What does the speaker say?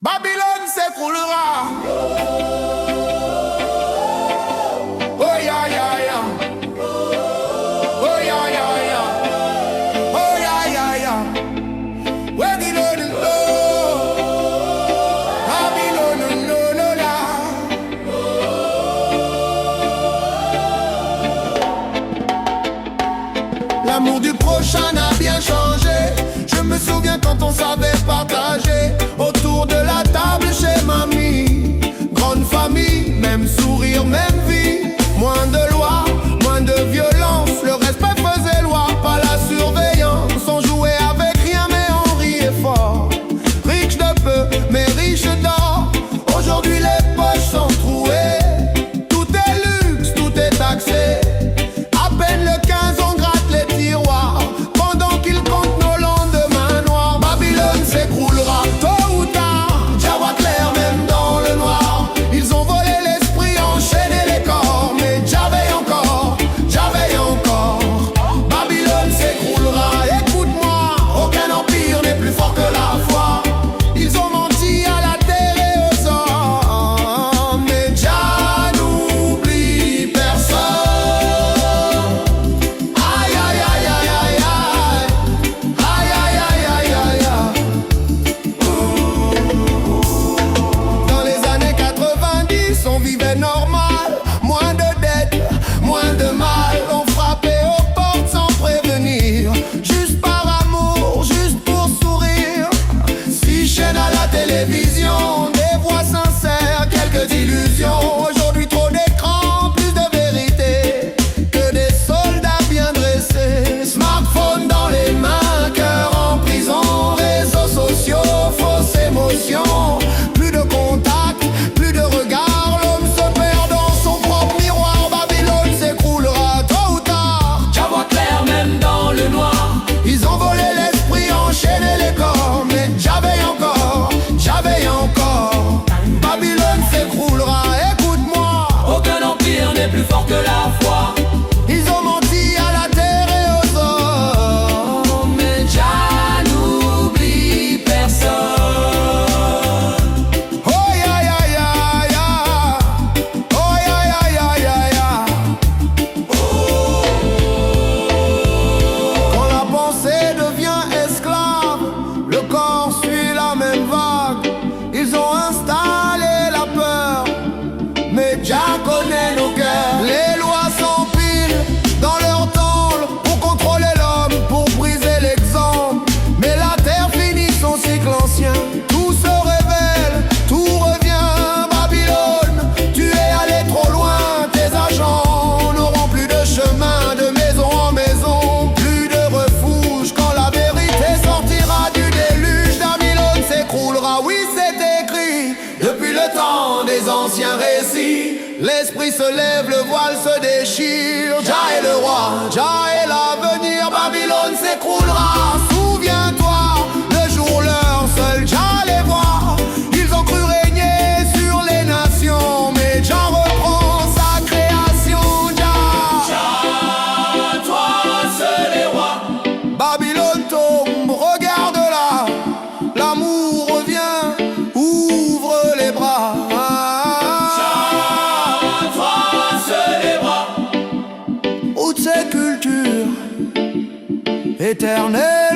Babylone s'écroulera. Oh ya ya ya. Oh ya ya ya. Oh ya ya ya. Babylone no. Babylone no no la. L'amour du prochain a bien changé. Je me souviens quand on savait partager autour de la table chez mamie. Grande famille, même sourire, même vie. Moins de lois, moins de violence. Le respect faisait loi, pas la surveillance. On jouait avec rien mais on riait fort. Riche de peu, mais riche d'or. Aujourd'hui les poches sont trouées. Tout est luxe, tout est taxé. À peine le 15 on gratte les tiroirs. Pendant qu'ils comptent nos lendemains noirs. Babylone s'écroulera tôt ou tard. Jawad clair même dans le noir. Ils ont volé l'esprit, enchaîné les corps. Mais j'avais encore. Babylone s'écroulera, écoute-moi. Aucun empire n'est plus fort que la foi. Ils ont menti à la terre et aux hommes. Mais Jah n'oublie personne. Aïe aïe aïe aïe aïe aïe. Aïe aïe aïe aïe aïe aïe. Dans les années 90, on vivait normal. Moins de dettes, moins de mal. On frappait aux portes sans prévenir. Juste par amour, juste pour sourire. 6 chaînes à la télévision, des voix sincères, quelques illusions. Aujourd'hui trop d'écrans, plus de vérité que des soldats bien dressés. Smartphone dans les mains, cœur en prison. Réseaux sociaux, fausses émotions. Plus de contact, plus de regard. L'homme se perd dans son propre miroir. Babylone s'écroulera tôt ou tard. Jawad clair même dans le noir. Ils ont volé l'esprit, enchaîné les corps. Mais j'avais encore. Babylone s'écroulera, écoute-moi. Aucun empire n'est plus fort que la foi. Ils ont menti à la terre et aux hommes. Mais Jah n'oublie personne. Oh ya ya ya ya. Oh ya ya ya ya ya. Quand la pensée devient esclave, le corps suit la même vague. Ils ont installé la peur, mais Jah connaît nos cœurs. Les lois s'empilent dans leur temple pour contrôler l'homme, pour briser l'exemple. Mais la terre finit son cycle ancien. Tout se révèle, tout revient. Babylone, tu es allé trop loin. Tes agents n'auront plus de chemin, de maison en maison, plus de refuge. Quand la vérité sortira du déluge, Babylone s'écroulera. Oui, c'est écrit depuis le temps des anciens récits. L'esprit se lève, le voile se déchire. Jah est le roi, Jah est l'avenir. Babylone s'écroulera. Souviens-toi, le jour, l'heure, seul Jah les voit. Ils ont cru régner sur les nations, mais Jah reprend sa création. Jah, toi seul est roi. Babylone tombe, regarde-la. L'amour revient, ouvre les bras. Jah, toi seul est roi. Toutes ces cultures éternelles.